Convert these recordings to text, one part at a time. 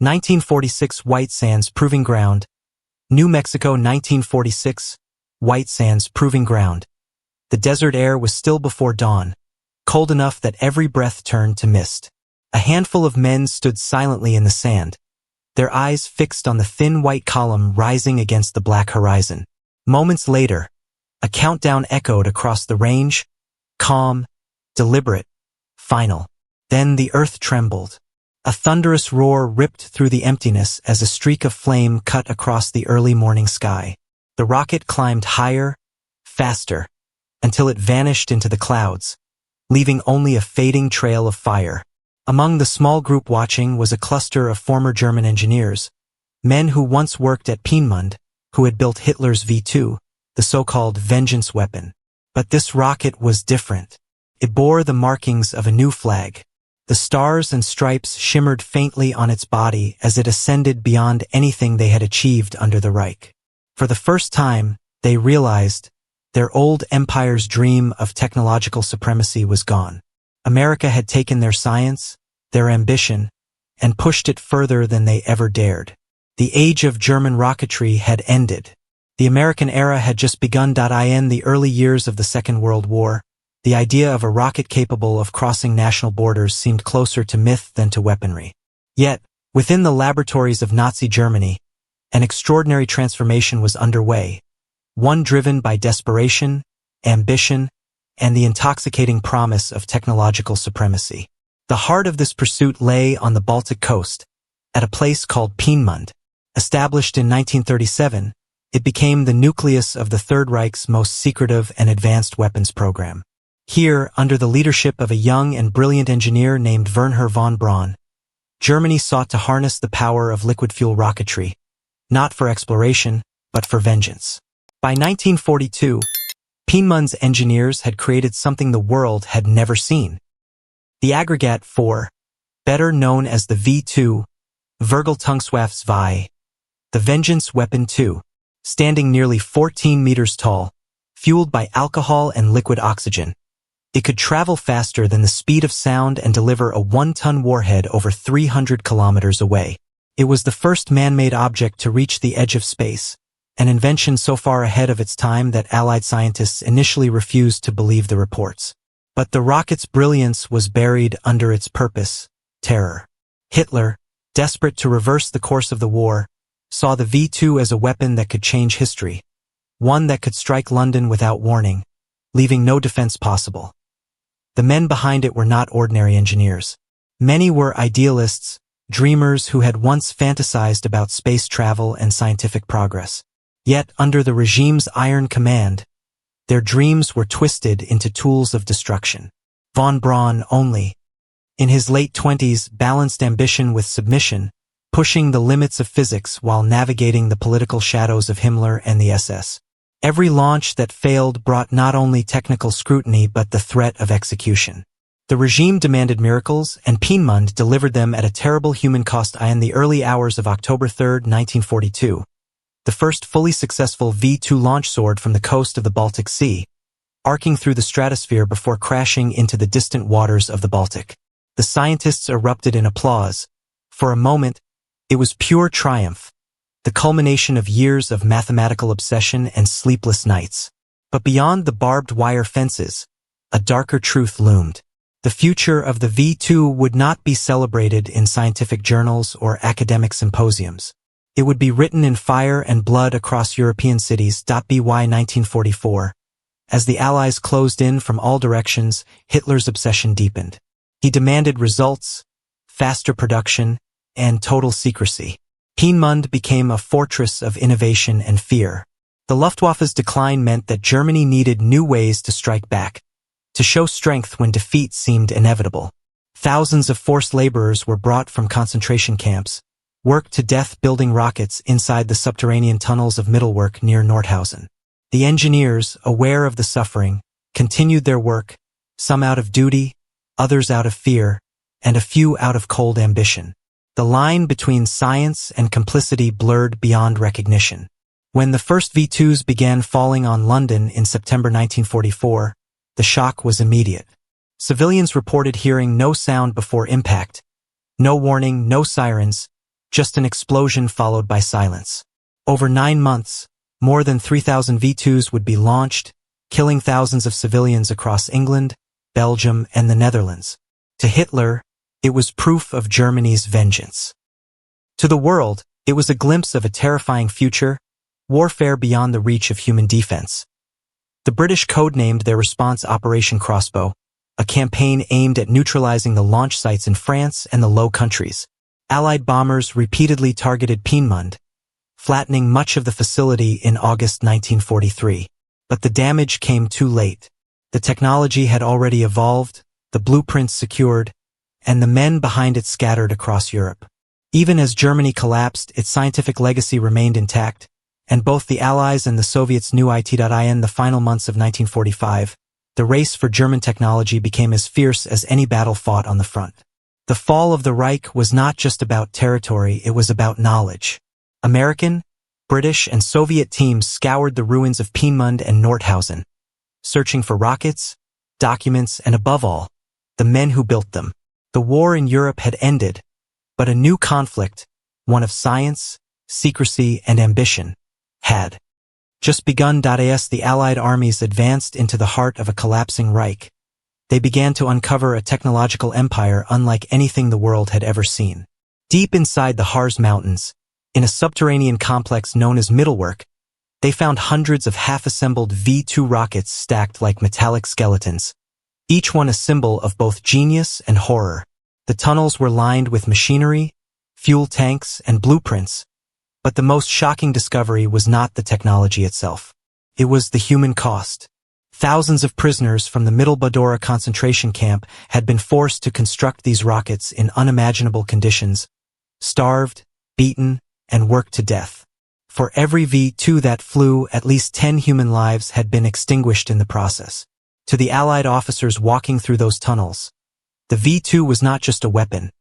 1946 White Sands Proving Ground. New Mexico 1946 White Sands Proving Ground. The desert air was still before dawn, cold enough that every breath turned to mist. A handful of men stood silently in the sand, their eyes fixed on the thin white column rising against the black horizon. Moments later, a countdown echoed across the range, calm, deliberate, final. Then the earth trembled. A thunderous roar ripped through the emptiness as a streak of flame cut across the early morning sky. The rocket climbed higher, faster, until it vanished into the clouds, leaving only a fading trail of fire. Among the small group watching was a cluster of former German engineers, men who once worked at Piemont, who had built Hitler's V2, the so-called vengeance weapon. But this rocket was different. It bore the markings of a new flag. The stars and stripes shimmered faintly on its body as it ascended beyond anything they had achieved under the Reich. For the first time, they realized their old empire's dream of technological supremacy was gone. America had taken their science, their ambition, and pushed it further than they ever dared. The age of German rocketry had ended. The American era had just begun. In the early years of the Second World War, the idea of a rocket capable of crossing national borders seemed closer to myth than to weaponry. Yet, within the laboratories of Nazi Germany, an extraordinary transformation was underway, one driven by desperation, ambition, and the intoxicating promise of technological supremacy. The heart of this pursuit lay on the Baltic coast, at a place called Piemont. Established in 1937, it became the nucleus of the Third Reich's most secretive and advanced weapons program. Here, under the leadership of a young and brilliant engineer named Wernher von Braun, Germany sought to harness the power of liquid fuel rocketry, not for exploration, but for vengeance. By 1942, Piemont's engineers had created something the world had never seen. The Aggregat 4, better known as the V2, Vergeltungswaffe, the Vengeance Weapon 2, standing nearly 14 meters tall, fueled by alcohol and liquid oxygen. It could travel faster than the speed of sound and deliver a 1-ton warhead over 300 kilometers away. It was the first man-made object to reach the edge of space, an invention so far ahead of its time that Allied scientists initially refused to believe the reports. But the rocket's brilliance was buried under its purpose, terror. Hitler, desperate to reverse the course of the war, saw the V2 as a weapon that could change history, one that could strike London without warning, leaving no defense possible. The men behind it were not ordinary engineers. Many were idealists, dreamers who had once fantasized about space travel and scientific progress. Yet, under the regime's iron command, their dreams were twisted into tools of destruction. Von Braun only, in his late 20s, balanced ambition with submission, pushing the limits of physics while navigating the political shadows of Himmler and the SS. Every launch that failed brought not only technical scrutiny but the threat of execution. The regime demanded miracles, and Piemont delivered them at a terrible human cost. In the early hours of October 3, 1942, the first fully successful V2 launch soared from the coast of the Baltic Sea, arcing through the stratosphere before crashing into the distant waters of the Baltic. The scientists erupted in applause. For a moment, it was pure triumph, the culmination of years of mathematical obsession and sleepless nights. But beyond the barbed wire fences, a darker truth loomed. The future of the V2 would not be celebrated in scientific journals or academic symposiums. It would be written in fire and blood across European cities. By 1944, as the Allies closed in from all directions, Hitler's obsession deepened. He demanded results, faster production, and total secrecy. Piemont became a fortress of innovation and fear. The Luftwaffe's decline meant that Germany needed new ways to strike back, to show strength when defeat seemed inevitable. Thousands of forced laborers were brought from concentration camps, worked to death building rockets inside the subterranean tunnels of Mittelwerk near Nordhausen. The engineers, aware of the suffering, continued their work, some out of duty, others out of fear, and a few out of cold ambition. The line between science and complicity blurred beyond recognition. When the first V2s began falling on London in September 1944, the shock was immediate. Civilians reported hearing no sound before impact, no warning, no sirens, just an explosion followed by silence. Over 9 months, more than 3,000 V2s would be launched, killing thousands of civilians across England, Belgium, and the Netherlands. To Hitler, it was proof of Germany's vengeance. To the world, it was a glimpse of a terrifying future, warfare beyond the reach of human defense. The British codenamed their response Operation Crossbow, a campaign aimed at neutralizing the launch sites in France and the Low Countries. Allied bombers repeatedly targeted Peenemünde, flattening much of the facility in August 1943. But the damage came too late. The technology had already evolved, the blueprints secured, and the men behind it scattered across Europe. Even as Germany collapsed, its scientific legacy remained intact, and both the Allies and the Soviets knew it. In the final months of 1945, the race for German technology became as fierce as any battle fought on the front. The fall of the Reich was not just about territory, it was about knowledge. American, British, and Soviet teams scoured the ruins of Peenemünde and Nordhausen, searching for rockets, documents, and above all, the men who built them. The war in Europe had ended, but a new conflict, one of science, secrecy, and ambition, had just begun. As the Allied armies advanced into the heart of a collapsing Reich, they began to uncover a technological empire unlike anything the world had ever seen. Deep inside the Harz Mountains, in a subterranean complex known as Mittelwerk, they found hundreds of half-assembled V2 rockets stacked like metallic skeletons, each one a symbol of both genius and horror. The tunnels were lined with machinery, fuel tanks, and blueprints, but the most shocking discovery was not the technology itself. It was the human cost. Thousands of prisoners from the Mittelbau concentration camp had been forced to construct these rockets in unimaginable conditions, starved, beaten, and worked to death. For every V2 that flew, at least 10 human lives had been extinguished in the process. To the Allied officers walking through those tunnels, the V2 was not just a weapon.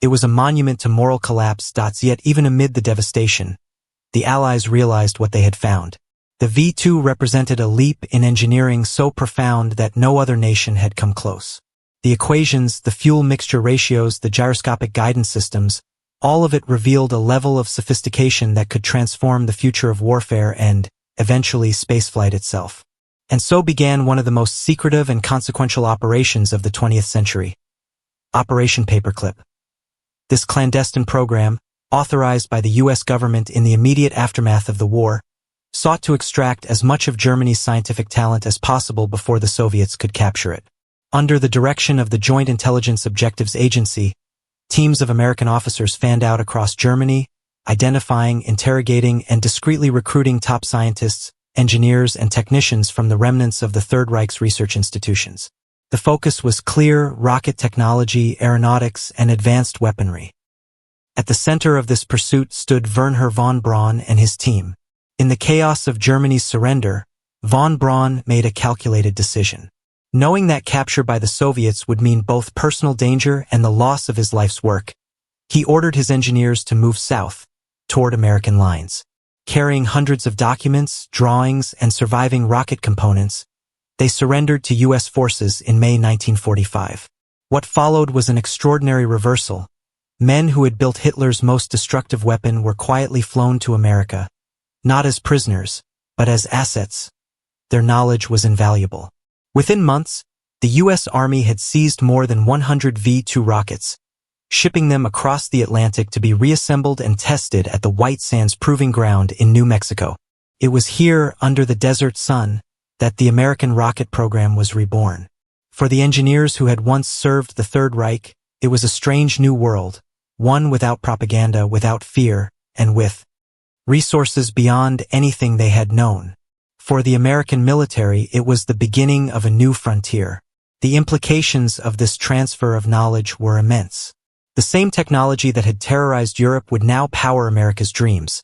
It was a monument to moral collapse. Yet even amid the devastation, the Allies realized what they had found. The V2 represented a leap in engineering so profound that no other nation had come close. The equations, the fuel mixture ratios, the gyroscopic guidance systems, all of it revealed a level of sophistication that could transform the future of warfare and, eventually, spaceflight itself. And so began one of the most secretive and consequential operations of the 20th century. Operation Paperclip. This clandestine program, authorized by the U.S. government in the immediate aftermath of the war, sought to extract as much of Germany's scientific talent as possible before the Soviets could capture it. Under the direction of the Joint Intelligence Objectives Agency, teams of American officers fanned out across Germany, identifying, interrogating, and discreetly recruiting top scientists, engineers, and technicians from the remnants of the Third Reich's research institutions. The focus was clear: rocket technology, aeronautics, and advanced weaponry. At the center of this pursuit stood Wernher von Braun and his team. In the chaos of Germany's surrender, von Braun made a calculated decision. Knowing that capture by the Soviets would mean both personal danger and the loss of his life's work, he ordered his engineers to move south, toward American lines. Carrying hundreds of documents, drawings, and surviving rocket components, they surrendered to U.S. forces in May 1945. What followed was an extraordinary reversal. Men who had built Hitler's most destructive weapon were quietly flown to America, not as prisoners, but as assets. Their knowledge was invaluable. Within months, the U.S. Army had seized more than 100 V2 rockets, shipping them across the Atlantic to be reassembled and tested at the White Sands Proving Ground in New Mexico. It was here, under the desert sun, that the American rocket program was reborn. For the engineers who had once served the Third Reich, it was a strange new world, one without propaganda, without fear, and with resources beyond anything they had known. For the American military, it was the beginning of a new frontier. The implications of this transfer of knowledge were immense. The same technology that had terrorized Europe would now power America's dreams.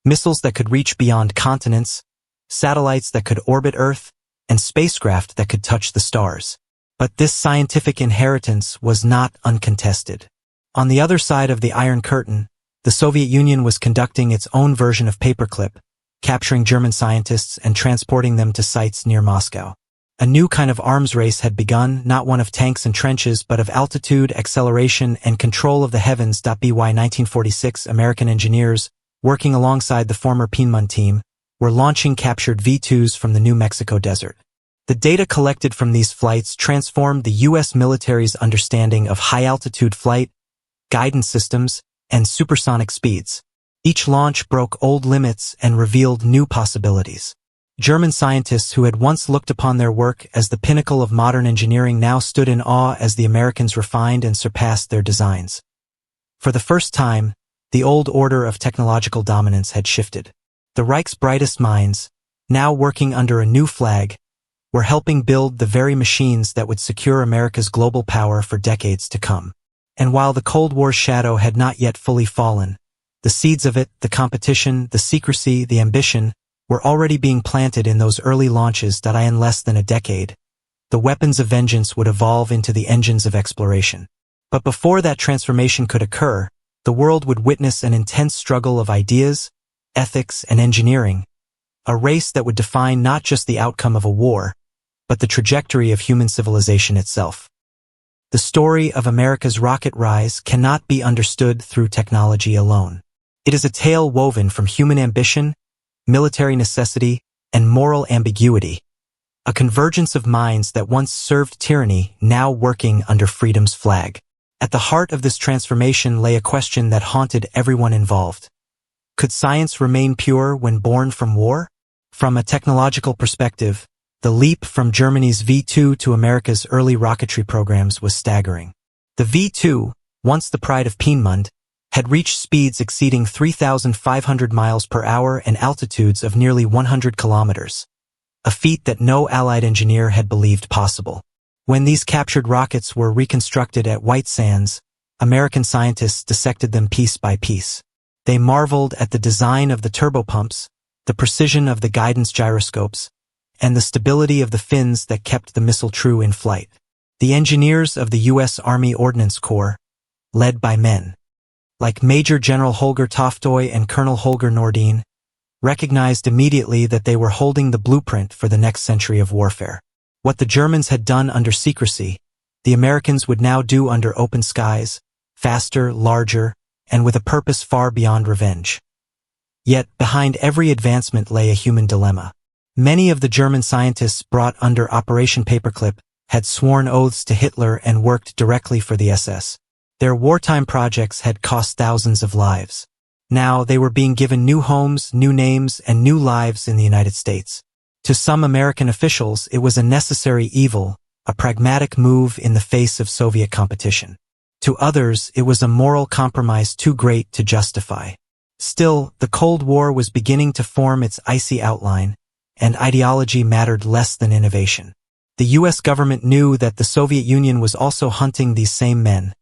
Missiles that could reach beyond continents, satellites that could orbit Earth, and spacecraft that could touch the stars. But this scientific inheritance was not uncontested. On the other side of the Iron Curtain, the Soviet Union was conducting its own version of Paperclip, capturing German scientists and transporting them to sites near Moscow. A new kind of arms race had begun, not one of tanks and trenches, but of altitude, acceleration, and control of the heavens. By 1946, American engineers, working alongside the former Piedmont team, were launching captured V-2s from the New Mexico desert. The data collected from these flights transformed the U.S. military's understanding of high-altitude flight, guidance systems, and supersonic speeds. Each launch broke old limits and revealed new possibilities. German scientists who had once looked upon their work as the pinnacle of modern engineering now stood in awe as the Americans refined and surpassed their designs. For the first time, the old order of technological dominance had shifted. The Reich's brightest minds, now working under a new flag, were helping build the very machines that would secure America's global power for decades to come. And while the Cold War's shadow had not yet fully fallen, the seeds of it, the competition, the secrecy, the ambition, were already being planted in those early launches. In less than a decade, the weapons of vengeance would evolve into the engines of exploration. But before that transformation could occur, the world would witness an intense struggle of ideas, ethics, and engineering, a race that would define not just the outcome of a war, but the trajectory of human civilization itself. The story of America's rocket rise cannot be understood through technology alone. It is a tale woven from human ambition, military necessity, and moral ambiguity, a convergence of minds that once served tyranny, now working under freedom's flag. At the heart of this transformation lay a question that haunted everyone involved. Could science remain pure when born from war? From a technological perspective, the leap from Germany's V-2 to America's early rocketry programs was staggering. The V-2, once the pride of Piedmont, had reached speeds exceeding 3,500 miles per hour and altitudes of nearly 100 kilometers, a feat that no Allied engineer had believed possible. When these captured rockets were reconstructed at White Sands, American scientists dissected them piece by piece. They marveled at the design of the turbopumps, the precision of the guidance gyroscopes, and the stability of the fins that kept the missile true in flight. The engineers of the U.S. Army Ordnance Corps, led by men like Major General Holger Toftoy and Colonel Holger Nordin, recognized immediately that they were holding the blueprint for the next century of warfare. What the Germans had done under secrecy, the Americans would now do under open skies, faster, larger, and with a purpose far beyond revenge. Yet, behind every advancement lay a human dilemma. Many of the German scientists brought under Operation Paperclip had sworn oaths to Hitler and worked directly for the SS. Their wartime projects had cost thousands of lives. Now they were being given new homes, new names, and new lives in the United States. To some American officials, it was a necessary evil, a pragmatic move in the face of Soviet competition. To others, it was a moral compromise too great to justify. Still, the Cold War was beginning to form its icy outline, and ideology mattered less than innovation. The U.S. government knew that the Soviet Union was also hunting these same men,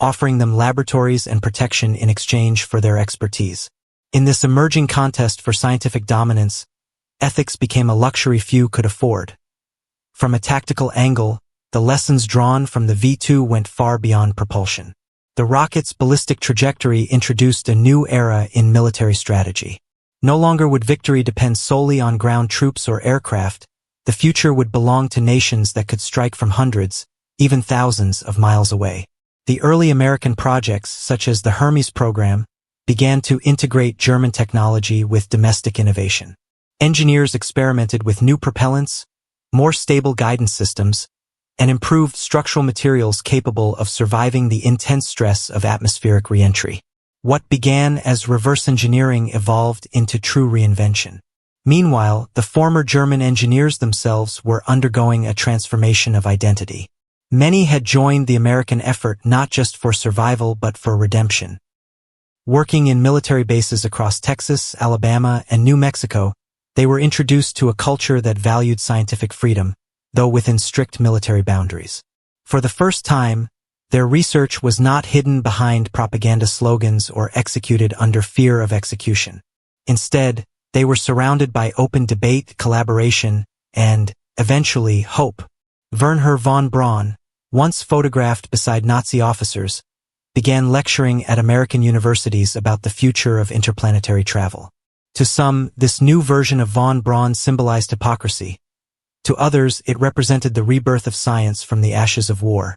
offering them laboratories and protection in exchange for their expertise. In this emerging contest for scientific dominance, ethics became a luxury few could afford. From a tactical angle, the lessons drawn from the V-2 went far beyond propulsion. The rocket's ballistic trajectory introduced a new era in military strategy. No longer would victory depend solely on ground troops or aircraft. The future would belong to nations that could strike from hundreds, even thousands of miles away. The early American projects, such as the Hermes program, began to integrate German technology with domestic innovation. Engineers experimented with new propellants, more stable guidance systems, and improved structural materials capable of surviving the intense stress of atmospheric re-entry. What began as reverse engineering evolved into true reinvention. Meanwhile, the former German engineers themselves were undergoing a transformation of identity. Many had joined the American effort not just for survival but for redemption. Working in military bases across Texas, Alabama, and New Mexico, they were introduced to a culture that valued scientific freedom, though within strict military boundaries. For the first time, their research was not hidden behind propaganda slogans or executed under fear of execution. Instead, they were surrounded by open debate, collaboration, and, eventually, hope. Wernher von Braun, once photographed beside Nazi officers, began lecturing at American universities about the future of interplanetary travel. To some, this new version of von Braun symbolized hypocrisy. To others, it represented the rebirth of science from the ashes of war.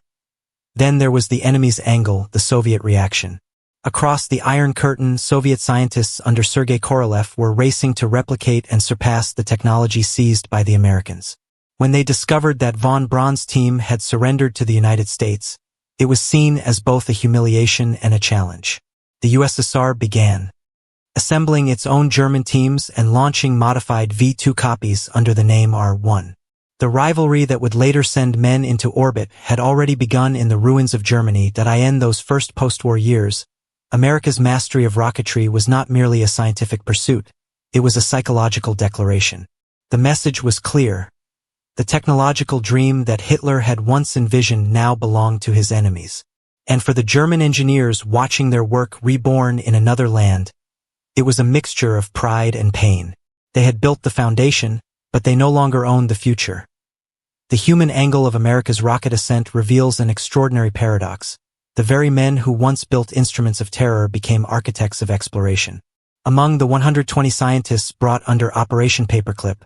Then there was the enemy's angle, the Soviet reaction. Across the Iron Curtain, Soviet scientists under Sergei Korolev were racing to replicate and surpass the technology seized by the Americans. When they discovered that von Braun's team had surrendered to the United States, it was seen as both a humiliation and a challenge. The USSR began assembling its own German teams and launching modified V-2 copies under the name R-1. The rivalry that would later send men into orbit had already begun in the ruins of Germany. In those first post-war years, America's mastery of rocketry was not merely a scientific pursuit, it was a psychological declaration. The message was clear. The technological dream that Hitler had once envisioned now belonged to his enemies. And for the German engineers watching their work reborn in another land, it was a mixture of pride and pain. They had built the foundation, but they no longer owned the future. The human angle of America's rocket ascent reveals an extraordinary paradox. The very men who once built instruments of terror became architects of exploration. Among the 120 scientists brought under Operation Paperclip,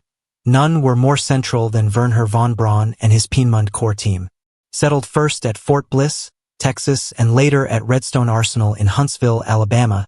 none were more central than Wernher von Braun and his Piedmont core team. Settled first at Fort Bliss, Texas, and later at Redstone Arsenal in Huntsville, Alabama,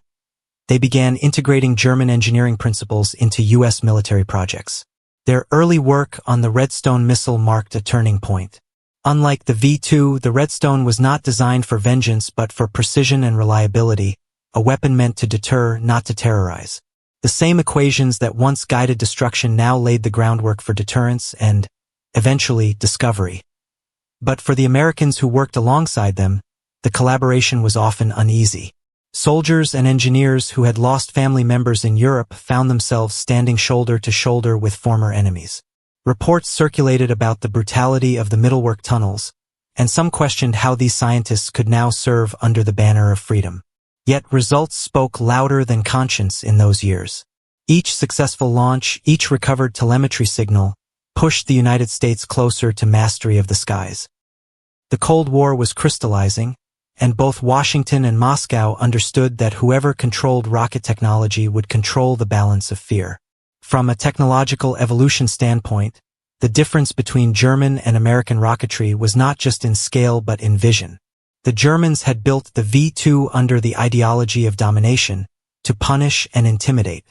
they began integrating German engineering principles into U.S. military projects. Their early work on the Redstone missile marked a turning point. Unlike the V-2, the Redstone was not designed for vengeance but for precision and reliability, a weapon meant to deter, not to terrorize. The same equations that once guided destruction now laid the groundwork for deterrence and, eventually, discovery. But for the Americans who worked alongside them, the collaboration was often uneasy. Soldiers and engineers who had lost family members in Europe found themselves standing shoulder to shoulder with former enemies. Reports circulated about the brutality of the middlework tunnels, and some questioned how these scientists could now serve under the banner of freedom. Yet results spoke louder than conscience in those years. Each successful launch, each recovered telemetry signal, pushed the United States closer to mastery of the skies. The Cold War was crystallizing, and both Washington and Moscow understood that whoever controlled rocket technology would control the balance of fear. From a technological evolution standpoint, the difference between German and American rocketry was not just in scale but in vision. The Germans had built the V-2 under the ideology of domination, to punish and intimidate.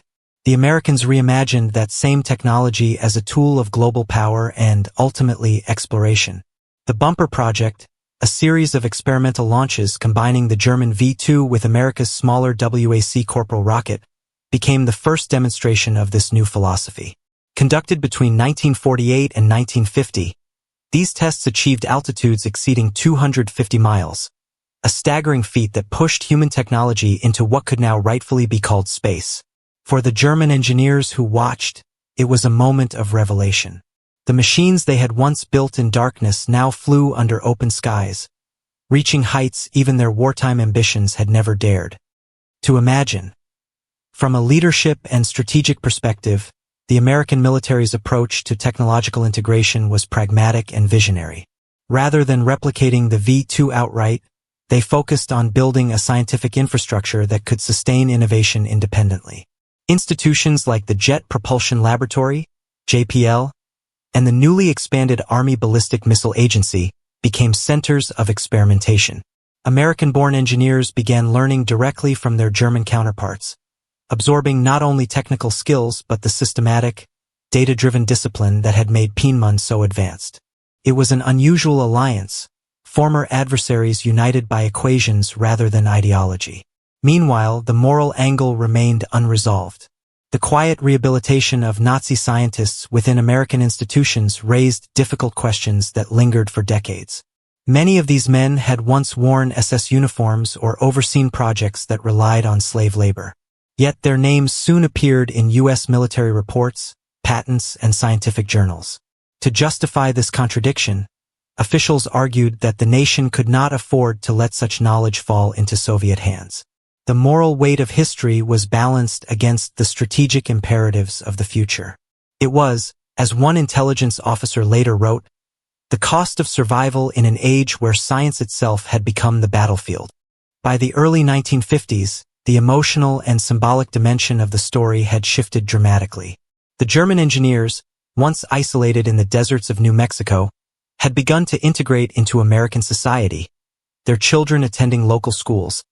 The Americans reimagined that same technology as a tool of global power and, ultimately, exploration. The Bumper Project, a series of experimental launches combining the German V-2 with America's smaller WWII Corporal rocket, became the first demonstration of this new philosophy. Conducted between 1948 and 1950, these tests achieved altitudes exceeding 250 miles, a staggering feat that pushed human technology into what could now rightfully be called space. For the German engineers who watched, it was a moment of revelation. The machines they had once built in darkness now flew under open skies, reaching heights even their wartime ambitions had never dared to imagine. From a leadership and strategic perspective, the American military's approach to technological integration was pragmatic and visionary. Rather than replicating the V-2 outright, they focused on building a scientific infrastructure that could sustain innovation independently. Institutions like the Jet Propulsion Laboratory, JPL, and the newly expanded Army Ballistic Missile Agency became centers of experimentation. American-born engineers began learning directly from their German counterparts, absorbing not only technical skills but the systematic, data-driven discipline that had made Piedmont so advanced. It was an unusual alliance, former adversaries united by equations rather than ideology. Meanwhile, the moral angle remained unresolved. The quiet rehabilitation of Nazi scientists within American institutions raised difficult questions that lingered for decades. Many of these men had once worn SS uniforms or overseen projects that relied on slave labor. Yet their names soon appeared in U.S. military reports, patents, and scientific journals. To justify this contradiction, officials argued that the nation could not afford to let such knowledge fall into Soviet hands. The moral weight of history was balanced against the strategic imperatives of the future. It was, as one intelligence officer later wrote, the cost of survival in an age where science itself had become the battlefield. By the early 1950s, the emotional and symbolic dimension of the story had shifted dramatically. The German engineers, once isolated in the deserts of New Mexico, had begun to integrate into American society, their children attending local schools,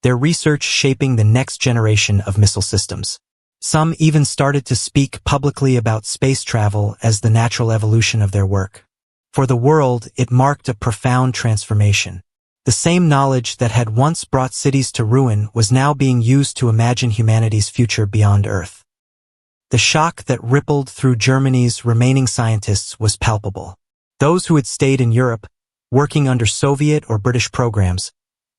their research shaping the next generation of missile systems. Some even started to speak publicly about space travel as the natural evolution of their work. For the world, it marked a profound transformation. The same knowledge that had once brought cities to ruin was now being used to imagine humanity's future beyond Earth. The shock that rippled through Germany's remaining scientists was palpable. Those who had stayed in Europe, working under Soviet or British programs,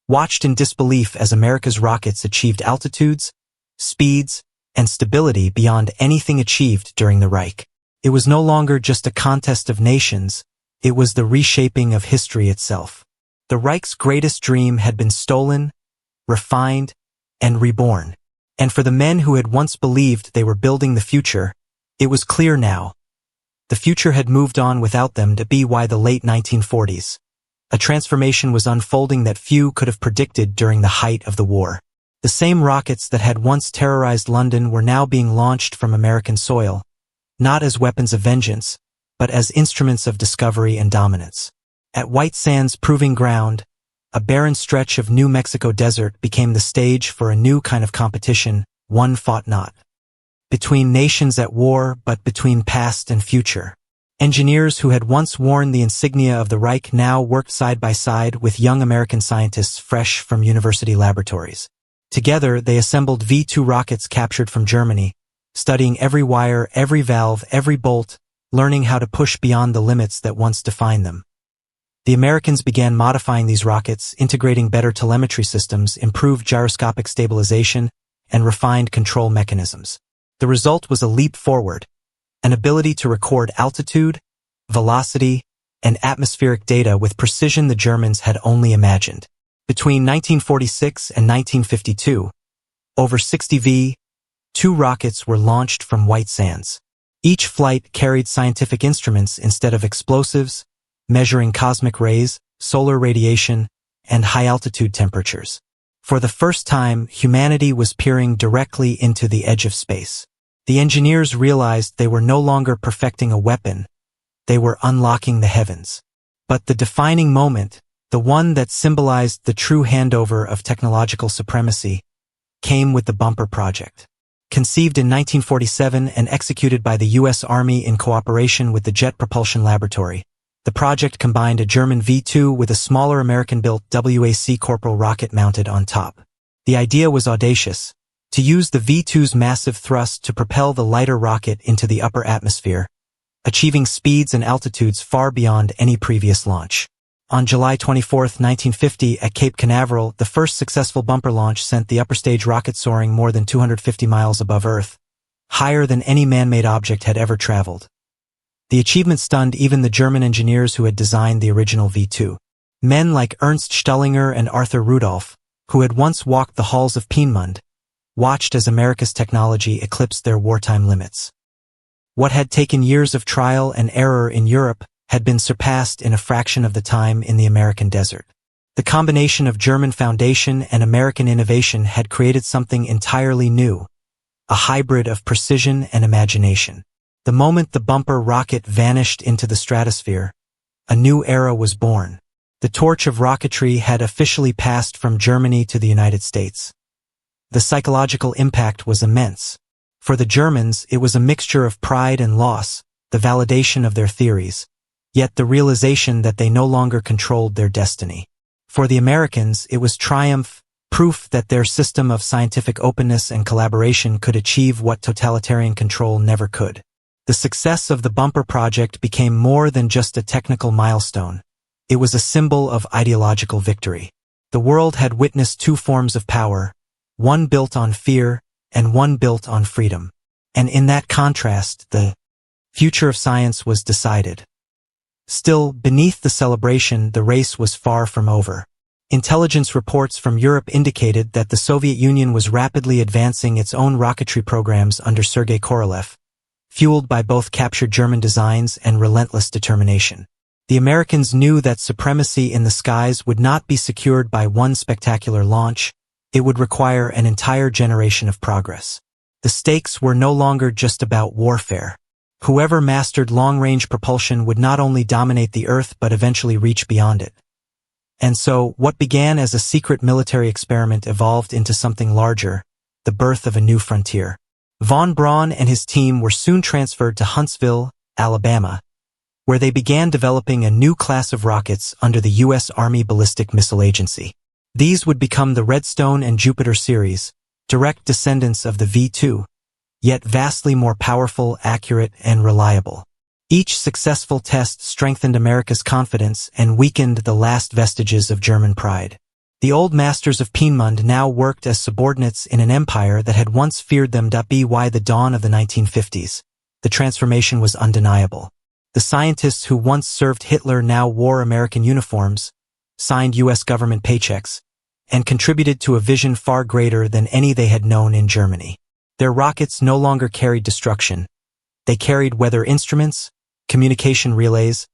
watched in disbelief as America's rockets achieved altitudes, speeds, and stability beyond anything achieved during the Reich. It was no longer just a contest of nations, it was the reshaping of history itself. The Reich's greatest dream had been stolen, refined, and reborn. And for the men who had once believed they were building the future, it was clear now. The future had moved on without them to be why the late 1940s. A transformation was unfolding that few could have predicted during the height of the war. The same rockets that had once terrorized London were now being launched from American soil, not as weapons of vengeance, but as instruments of discovery and dominance. At White Sands Proving Ground, a barren stretch of New Mexico desert became the stage for a new kind of competition, one fought not between nations at war, but between past and future. Engineers who had once worn the insignia of the Reich now worked side by side with young American scientists fresh from university laboratories. Together, they assembled V-2 rockets captured from Germany, studying every wire, every valve, every bolt, learning how to push beyond the limits that once defined them. The Americans began modifying these rockets, integrating better telemetry systems, improved gyroscopic stabilization, and refined control mechanisms. The result was a leap forward, an ability to record altitude, velocity, and atmospheric data with precision the Germans had only imagined. Between 1946 and 1952, over 60 V-2 rockets were launched from White Sands. Each flight carried scientific instruments instead of explosives, measuring cosmic rays, solar radiation, and high-altitude temperatures. For the first time, humanity was peering directly into the edge of space. The engineers realized they were no longer perfecting a weapon, they were unlocking the heavens. But the defining moment, the one that symbolized the true handover of technological supremacy, came with the Bumper Project. Conceived in 1947 and executed by the U.S. Army in cooperation with the Jet Propulsion Laboratory, the project combined a German V-2 with a smaller American-built WWII Corporal rocket mounted on top. The idea was audacious, to use the V-2's massive thrust to propel the lighter rocket into the upper atmosphere, achieving speeds and altitudes far beyond any previous launch. On July 24, 1950, at Cape Canaveral, the first successful Bumper launch sent the upper stage rocket soaring more than 250 miles above Earth, higher than any man-made object had ever traveled. The achievement stunned even the German engineers who had designed the original V-2. Men like Ernst Stullinger and Arthur Rudolph, who had once walked the halls of Peenemünde, watched as America's technology eclipsed their wartime limits. What had taken years of trial and error in Europe had been surpassed in a fraction of the time in the American desert. The combination of German foundation and American innovation had created something entirely new, a hybrid of precision and imagination. The moment the Bumper rocket vanished into the stratosphere, a new era was born. The torch of rocketry had officially passed from Germany to the United States. The psychological impact was immense. For the Germans, it was a mixture of pride and loss, the validation of their theories, yet the realization that they no longer controlled their destiny. For the Americans, it was triumph, proof that their system of scientific openness and collaboration could achieve what totalitarian control never could. The success of the Bumper project became more than just a technical milestone. It was a symbol of ideological victory. The world had witnessed two forms of power, one built on fear and one built on freedom. And in that contrast, the future of science was decided. Still, beneath the celebration, the race was far from over. Intelligence reports from Europe indicated that the Soviet Union was rapidly advancing its own rocketry programs under Sergei Korolev, fueled by both captured German designs and relentless determination. The Americans knew that supremacy in the skies would not be secured by one spectacular launch, it would require an entire generation of progress. The stakes were no longer just about warfare. Whoever mastered long-range propulsion would not only dominate the Earth but eventually reach beyond it. And so, what began as a secret military experiment evolved into something larger, the birth of a new frontier. Von Braun and his team were soon transferred to Huntsville, Alabama, where they began developing a new class of rockets under the U.S. Army Ballistic Missile Agency. These would become the Redstone and Jupiter series, direct descendants of the V-2, yet vastly more powerful, accurate, and reliable. Each successful test strengthened America's confidence and weakened the last vestiges of German pride. The old masters of Piemont now worked as subordinates in an empire that had once feared them. By the dawn of the 1950s, the transformation was undeniable. The scientists who once served Hitler now wore American uniforms, signed U.S. government paychecks, and contributed to a vision far greater than any they had known in Germany. Their rockets no longer carried destruction. They carried weather instruments, communication relays,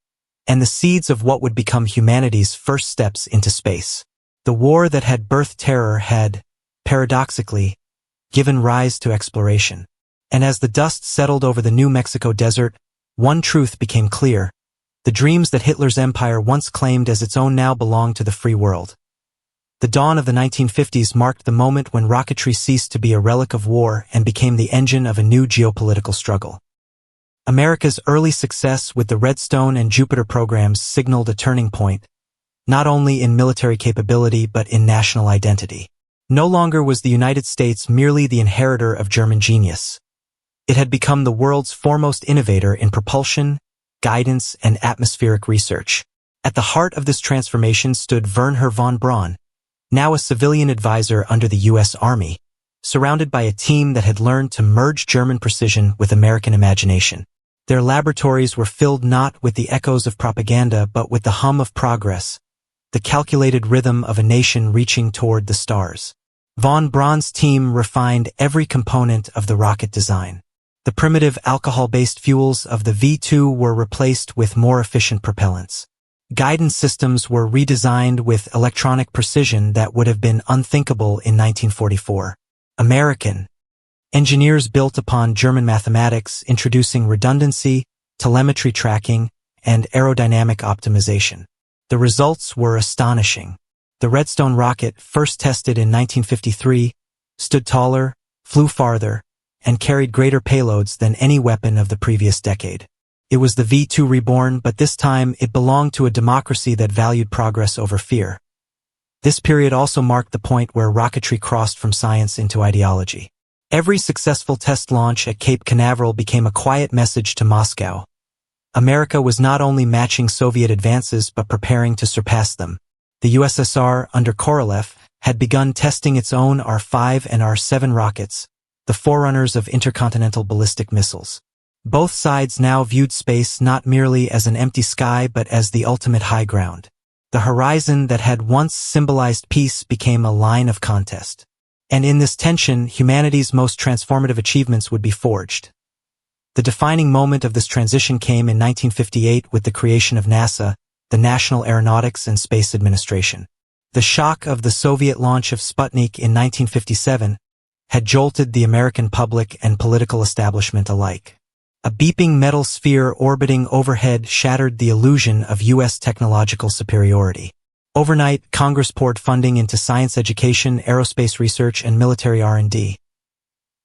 and the seeds of what would become humanity's first steps into space. The war that had birthed terror had, paradoxically, given rise to exploration. And as the dust settled over the New Mexico desert, one truth became clear. The dreams that Hitler's empire once claimed as its own now belonged to the free world. The dawn of the 1950s marked the moment when rocketry ceased to be a relic of war and became the engine of a new geopolitical struggle. America's early success with the Redstone and Jupiter programs signaled a turning point, not only in military capability but in national identity. No longer was the United States merely the inheritor of German genius. It had become the world's foremost innovator in propulsion, guidance, and atmospheric research. At the heart of this transformation stood Wernher von Braun, now a civilian advisor under the U.S. Army, surrounded by a team that had learned to merge German precision with American imagination. Their laboratories were filled not with the echoes of propaganda but with the hum of progress, the calculated rhythm of a nation reaching toward the stars. Von Braun's team refined every component of the rocket design. The primitive alcohol-based fuels of the V-2 were replaced with more efficient propellants. Guidance systems were redesigned with electronic precision that would have been unthinkable in 1944. American engineers built upon German mathematics, introducing redundancy, telemetry tracking, and aerodynamic optimization. The results were astonishing. The Redstone rocket, first tested in 1953, stood taller, flew farther, and carried greater payloads than any weapon of the previous decade. It was the V-2 reborn, but this time it belonged to a democracy that valued progress over fear. This period also marked the point where rocketry crossed from science into ideology. Every successful test launch at Cape Canaveral became a quiet message to Moscow. America was not only matching Soviet advances but preparing to surpass them. The USSR, under Korolev, had begun testing its own R-5 and R-7 rockets, the forerunners of intercontinental ballistic missiles. Both sides now viewed space not merely as an empty sky but as the ultimate high ground. The horizon that had once symbolized peace became a line of contest. And in this tension, humanity's most transformative achievements would be forged. The defining moment of this transition came in 1958 with the creation of NASA, the National Aeronautics and Space Administration. The shock of the Soviet launch of Sputnik in 1957 had jolted the American public and political establishment alike. A beeping metal sphere orbiting overhead shattered the illusion of U.S. technological superiority. Overnight, Congress poured funding into science education, aerospace research, and military R&D.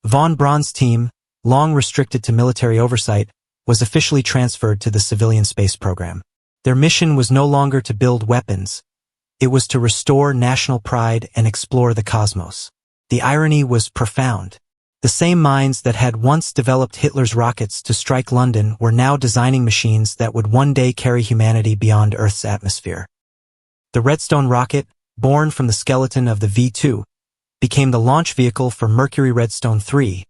Von Braun's team, long restricted to military oversight, was officially transferred to the civilian space program. Their mission was no longer to build weapons. It was to restore national pride and explore the cosmos. The irony was profound. The same minds that had once developed Hitler's rockets to strike London were now designing machines that would one day carry humanity beyond Earth's atmosphere. The Redstone rocket, born from the skeleton of the V-2, became the launch vehicle for Mercury Redstone 3,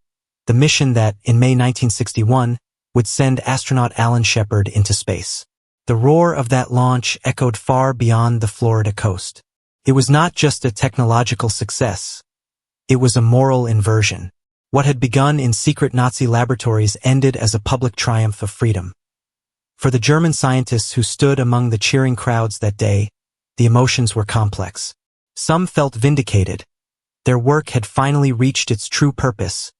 the mission that, in May 1961, would send astronaut Alan Shepard into space. The roar of that launch echoed far beyond the Florida coast. It was not just a technological success. It was a moral inversion. What had begun in secret Nazi laboratories ended as a public triumph of freedom. For the German scientists who stood among the cheering crowds that day, the emotions were complex. Some felt vindicated. Their work had finally reached its true purpose,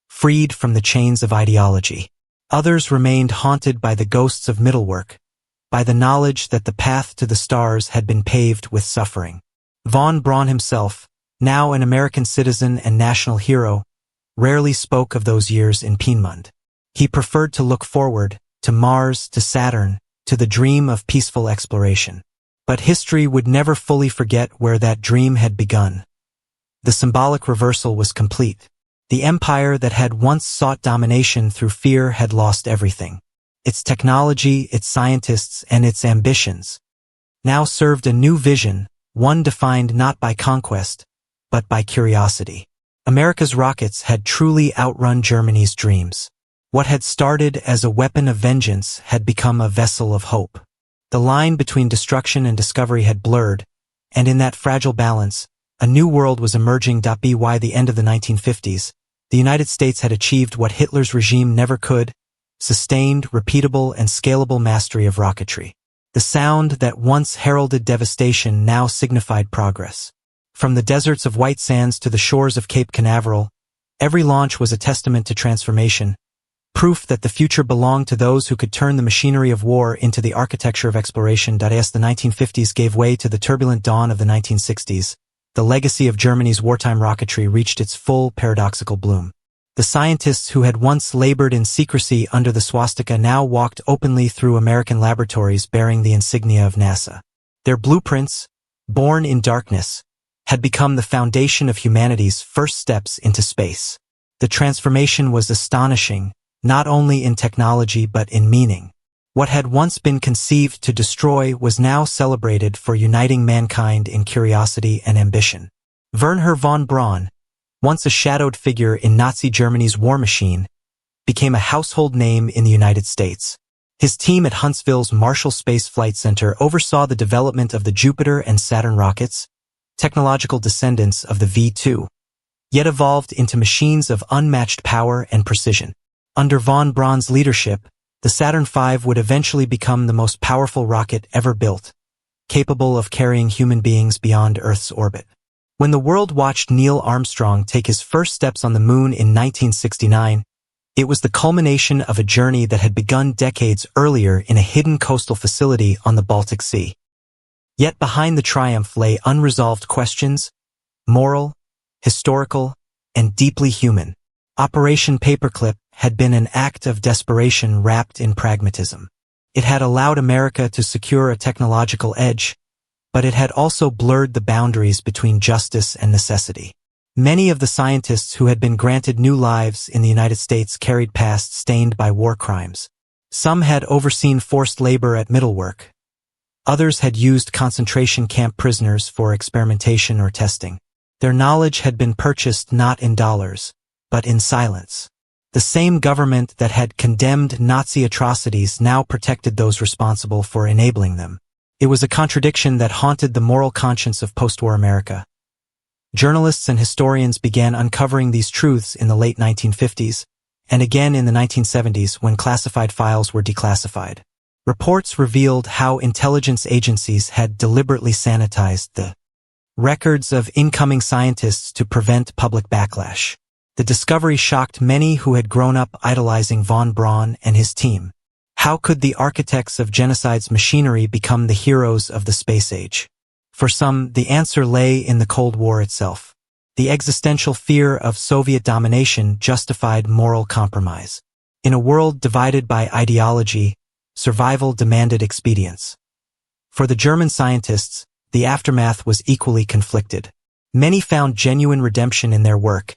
freed from the chains of ideology. Others remained haunted by the ghosts of middle work, by the knowledge that the path to the stars had been paved with suffering. Von Braun himself, now an American citizen and national hero, rarely spoke of those years in Piedmont. He preferred to look forward, to Mars, to Saturn, to the dream of peaceful exploration. But history would never fully forget where that dream had begun. The symbolic reversal was complete. The empire that had once sought domination through fear had lost everything. Its technology, its scientists, and its ambitions now served a new vision, one defined not by conquest, but by curiosity. America's rockets had truly outrun Germany's dreams. What had started as a weapon of vengeance had become a vessel of hope. The line between destruction and discovery had blurred, and in that fragile balance, a new world was emerging. By the end of the 1950s, the United States had achieved what Hitler's regime never could: sustained, repeatable, and scalable mastery of rocketry. The sound that once heralded devastation now signified progress. From the deserts of white sands to the shores of Cape Canaveral, every launch was a testament to transformation, proof that the future belonged to those who could turn the machinery of war into the architecture of exploration. As the 1950s gave way to the turbulent dawn of the 1960s, the legacy of Germany's wartime rocketry reached its full paradoxical bloom. The scientists who had once labored in secrecy under the swastika now walked openly through American laboratories bearing the insignia of NASA. Their blueprints, born in darkness, had become the foundation of humanity's first steps into space. The transformation was astonishing, not only in technology but in meaning. What had once been conceived to destroy was now celebrated for uniting mankind in curiosity and ambition. Wernher von Braun, once a shadowed figure in Nazi Germany's war machine, became a household name in the United States. His team at Huntsville's Marshall Space Flight Center oversaw the development of the Jupiter and Saturn rockets, technological descendants of the V-2, yet evolved into machines of unmatched power and precision. Under von Braun's leadership, the Saturn V would eventually become the most powerful rocket ever built, capable of carrying human beings beyond Earth's orbit. When the world watched Neil Armstrong take his first steps on the moon in 1969, it was the culmination of a journey that had begun decades earlier in a hidden coastal facility on the Baltic Sea. Yet behind the triumph lay unresolved questions, moral, historical, and deeply human. Operation Paperclip had been an act of desperation wrapped in pragmatism. It had allowed America to secure a technological edge, but it had also blurred the boundaries between justice and necessity. Many of the scientists who had been granted new lives in the United States carried pasts stained by war crimes. Some had overseen forced labor at Middlework. Others had used concentration camp prisoners for experimentation or testing. Their knowledge had been purchased not in dollars, but in silence. The same government that had condemned Nazi atrocities now protected those responsible for enabling them. It was a contradiction that haunted the moral conscience of post-war America. Journalists and historians began uncovering these truths in the late 1950s, and again in the 1970s when classified files were declassified. Reports revealed how intelligence agencies had deliberately sanitized the records of incoming scientists to prevent public backlash. The discovery shocked many who had grown up idolizing von Braun and his team. How could the architects of genocide's machinery become the heroes of the space age? For some, the answer lay in the Cold War itself. The existential fear of Soviet domination justified moral compromise. In a world divided by ideology, survival demanded expedience. For the German scientists, the aftermath was equally conflicted. Many found genuine redemption in their work,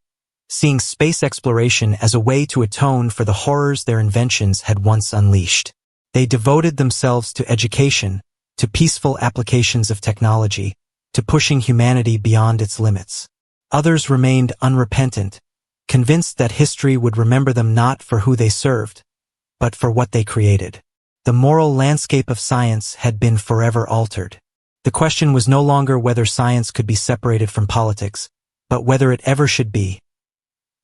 seeing space exploration as a way to atone for the horrors their inventions had once unleashed. They devoted themselves to education, to peaceful applications of technology, to pushing humanity beyond its limits. Others remained unrepentant, convinced that history would remember them not for who they served, but for what they created. The moral landscape of science had been forever altered. The question was no longer whether science could be separated from politics, but whether it ever should be.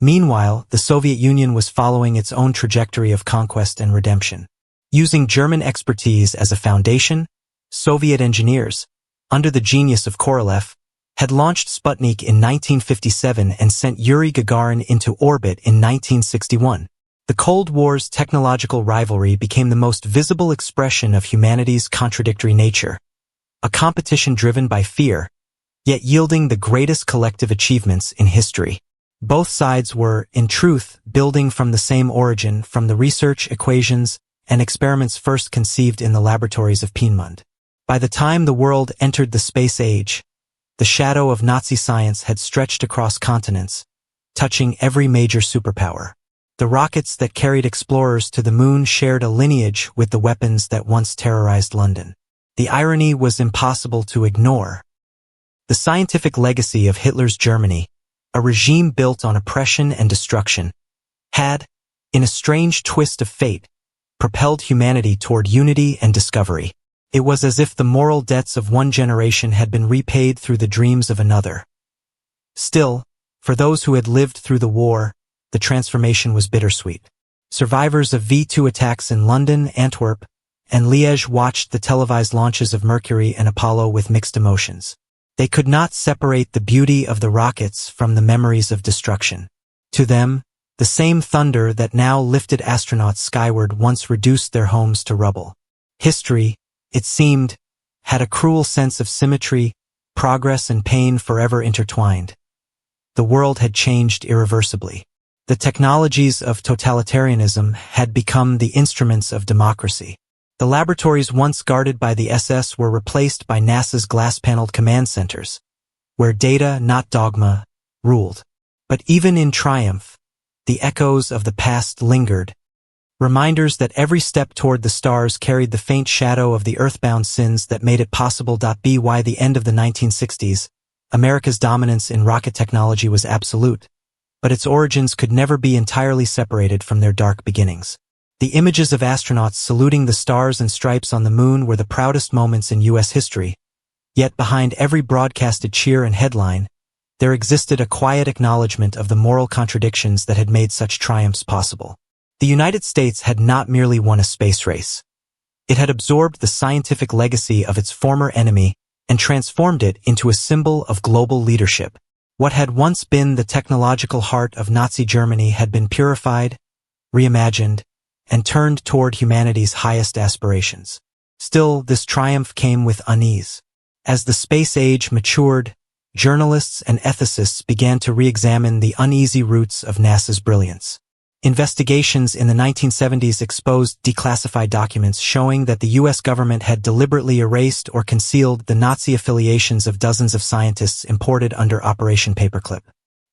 Meanwhile, the Soviet Union was following its own trajectory of conquest and redemption. Using German expertise as a foundation, Soviet engineers, under the genius of Korolev, had launched Sputnik in 1957 and sent Yuri Gagarin into orbit in 1961. The Cold War's technological rivalry became the most visible expression of humanity's contradictory nature, a competition driven by fear, yet yielding the greatest collective achievements in history. Both sides were, in truth, building from the same origin, from the research, equations, and experiments first conceived in the laboratories of Piedmont. By the time the world entered the space age, the shadow of Nazi science had stretched across continents, touching every major superpower. The rockets that carried explorers to the moon shared a lineage with the weapons that once terrorized London. The irony was impossible to ignore. The scientific legacy of Hitler's Germany, a regime built on oppression and destruction, had, in a strange twist of fate, propelled humanity toward unity and discovery. It was as if the moral debts of one generation had been repaid through the dreams of another. Still, for those who had lived through the war, the transformation was bittersweet. Survivors of V2 attacks in London, Antwerp, and Liège watched the televised launches of Mercury and Apollo with mixed emotions. They could not separate the beauty of the rockets from the memories of destruction. To them, the same thunder that now lifted astronauts skyward once reduced their homes to rubble. History, it seemed, had a cruel sense of symmetry, progress and pain forever intertwined. The world had changed irreversibly. The technologies of totalitarianism had become the instruments of democracy. The laboratories once guarded by the SS were replaced by NASA's glass-paneled command centers, where data, not dogma, ruled. But even in triumph, the echoes of the past lingered, reminders that every step toward the stars carried the faint shadow of the earthbound sins that made it possible. By the end of the 1960s, America's dominance in rocket technology was absolute, but its origins could never be entirely separated from their dark beginnings. The images of astronauts saluting the stars and stripes on the moon were the proudest moments in U.S. history, yet behind every broadcasted cheer and headline, there existed a quiet acknowledgement of the moral contradictions that had made such triumphs possible. The United States had not merely won a space race. It had absorbed the scientific legacy of its former enemy and transformed it into a symbol of global leadership. What had once been the technological heart of Nazi Germany had been purified, reimagined, and turned toward humanity's highest aspirations. Still, this triumph came with unease. As the space age matured, journalists and ethicists began to re-examine the uneasy roots of NASA's brilliance. Investigations in the 1970s exposed declassified documents showing that the U.S. government had deliberately erased or concealed the Nazi affiliations of dozens of scientists imported under Operation Paperclip.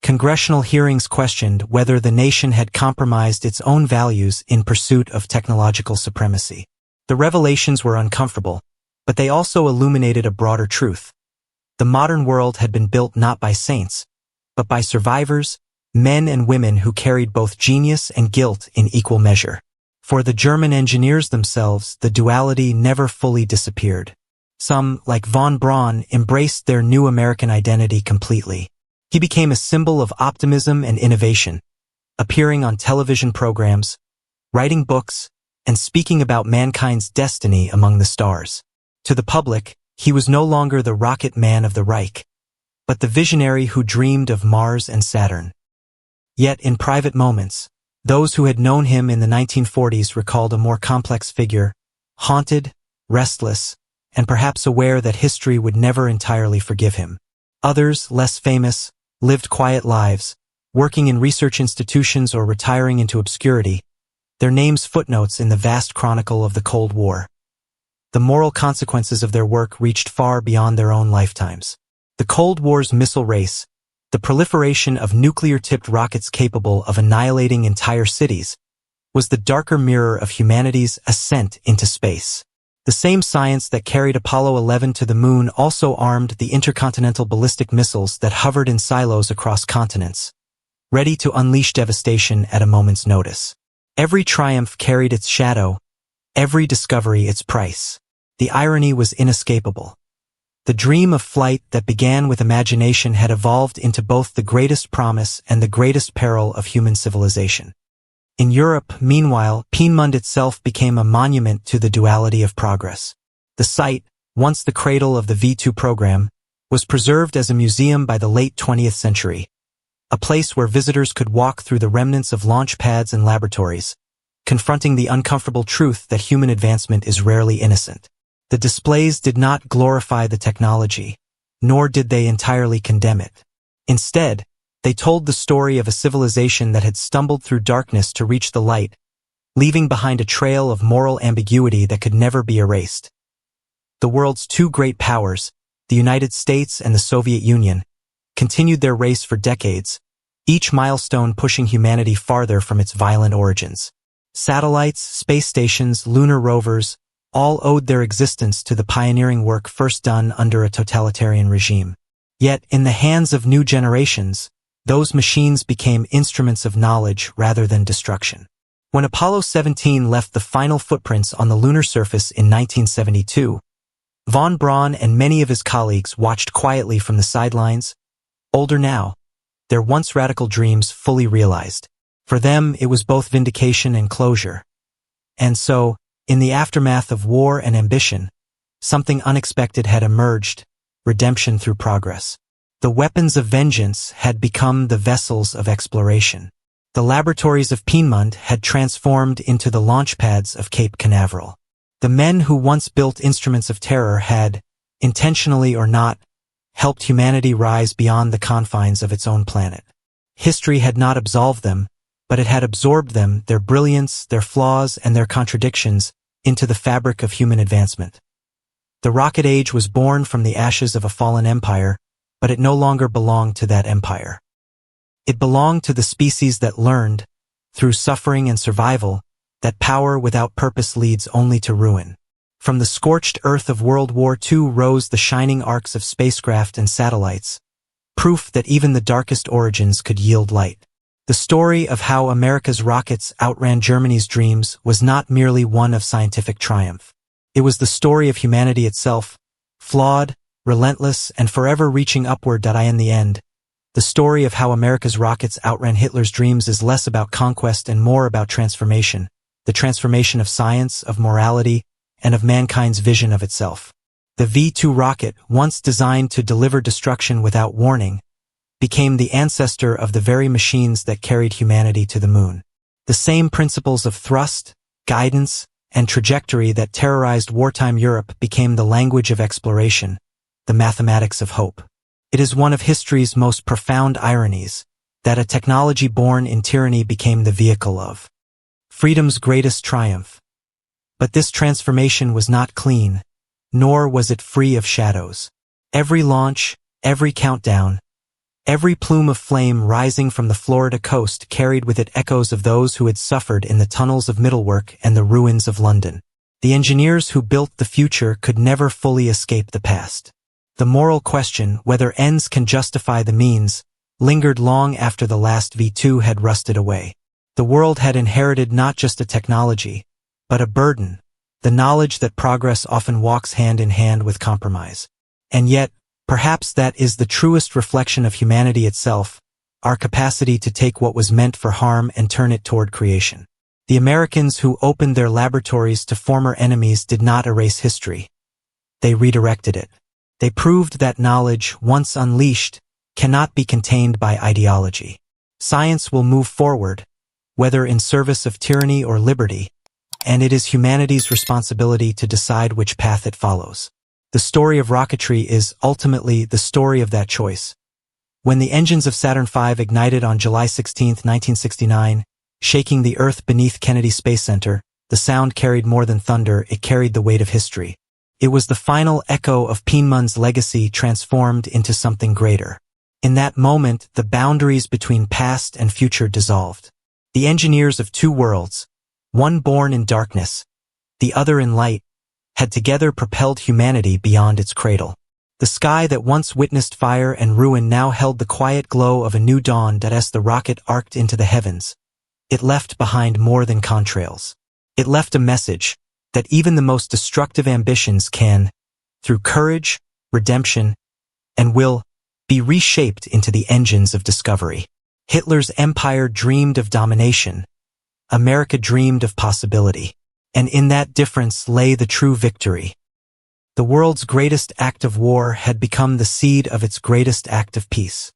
Congressional hearings questioned whether the nation had compromised its own values in pursuit of technological supremacy. The revelations were uncomfortable, but they also illuminated a broader truth. The modern world had been built not by saints, but by survivors, men and women who carried both genius and guilt in equal measure. For the German engineers themselves, the duality never fully disappeared. Some, like von Braun, embraced their new American identity completely. He became a symbol of optimism and innovation, appearing on television programs, writing books, and speaking about mankind's destiny among the stars. To the public, he was no longer the rocket man of the Reich, but the visionary who dreamed of Mars and Saturn. Yet in private moments, those who had known him in the 1940s recalled a more complex figure, haunted, restless, and perhaps aware that history would never entirely forgive him. Others, less famous, lived quiet lives, working in research institutions or retiring into obscurity, their names footnotes in the vast chronicle of the Cold War. The moral consequences of their work reached far beyond their own lifetimes. The Cold War's missile race, the proliferation of nuclear-tipped rockets capable of annihilating entire cities, was the darker mirror of humanity's ascent into space. The same science that carried Apollo 11 to the moon also armed the intercontinental ballistic missiles that hovered in silos across continents, ready to unleash devastation at a moment's notice. Every triumph carried its shadow, every discovery its price. The irony was inescapable. The dream of flight that began with imagination had evolved into both the greatest promise and the greatest peril of human civilization. In Europe, meanwhile, Piedmont itself became a monument to the duality of progress. The site, once the cradle of the V2 program, was preserved as a museum by the late 20th century, a place where visitors could walk through the remnants of launch pads and laboratories, confronting the uncomfortable truth that human advancement is rarely innocent. The displays did not glorify the technology, nor did they entirely condemn it. Instead, they told the story of a civilization that had stumbled through darkness to reach the light, leaving behind a trail of moral ambiguity that could never be erased. The world's two great powers, the United States and the Soviet Union, continued their race for decades, each milestone pushing humanity farther from its violent origins. Satellites, space stations, lunar rovers, all owed their existence to the pioneering work first done under a totalitarian regime. Yet, in the hands of new generations, those machines became instruments of knowledge rather than destruction. When Apollo 17 left the final footprints on the lunar surface in 1972, von Braun and many of his colleagues watched quietly from the sidelines. Older now, their once radical dreams fully realized. For them, it was both vindication and closure. And so, in the aftermath of war and ambition, something unexpected had emerged: redemption through progress. The weapons of vengeance had become the vessels of exploration. The laboratories of Piedmont had transformed into the launch pads of Cape Canaveral. The men who once built instruments of terror had, intentionally or not, helped humanity rise beyond the confines of its own planet. History had not absolved them, but it had absorbed them, their brilliance, their flaws, and their contradictions, into the fabric of human advancement. The rocket age was born from the ashes of a fallen empire, but it no longer belonged to that empire. It belonged to the species that learned, through suffering and survival, that power without purpose leads only to ruin. From the scorched earth of World War II rose the shining arcs of spacecraft and satellites, proof that even the darkest origins could yield light. The story of how America's rockets outran Germany's dreams was not merely one of scientific triumph. It was the story of humanity itself, flawed, relentless, and forever reaching upward. In the end, the story of how America's rockets outran Hitler's dreams is less about conquest and more about transformation, the transformation of science, of morality, and of mankind's vision of itself. The V-2 rocket, once designed to deliver destruction without warning, became the ancestor of the very machines that carried humanity to the moon. The same principles of thrust, guidance, and trajectory that terrorized wartime Europe became the language of exploration, the mathematics of hope. It is one of history's most profound ironies that a technology born in tyranny became the vehicle of freedom's greatest triumph. But this transformation was not clean, nor was it free of shadows. Every launch, every countdown, every plume of flame rising from the Florida coast carried with it echoes of those who had suffered in the tunnels of Middlework and the ruins of London. The engineers who built the future could never fully escape the past. The moral question, whether ends can justify the means, lingered long after the last V2 had rusted away. The world had inherited not just a technology, but a burden, the knowledge that progress often walks hand in hand with compromise. And yet, perhaps that is the truest reflection of humanity itself, our capacity to take what was meant for harm and turn it toward creation. The Americans who opened their laboratories to former enemies did not erase history. They redirected it. They proved that knowledge, once unleashed, cannot be contained by ideology. Science will move forward, whether in service of tyranny or liberty, and it is humanity's responsibility to decide which path it follows. The story of rocketry is ultimately the story of that choice. When the engines of Saturn V ignited on July 16, 1969, shaking the Earth beneath Kennedy Space Center, the sound carried more than thunder, it carried the weight of history. It was the final echo of Piedmont's legacy transformed into something greater. In that moment, the boundaries between past and future dissolved. The engineers of two worlds, one born in darkness, the other in light, had together propelled humanity beyond its cradle. The sky that once witnessed fire and ruin now held the quiet glow of a new dawn. As the rocket arced into the heavens, it left behind more than contrails. It left a message that even the most destructive ambitions can, through courage, redemption, and will, be reshaped into the engines of discovery. Hitler's empire dreamed of domination. America dreamed of possibility. And in that difference lay the true victory. The world's greatest act of war had become the seed of its greatest act of peace.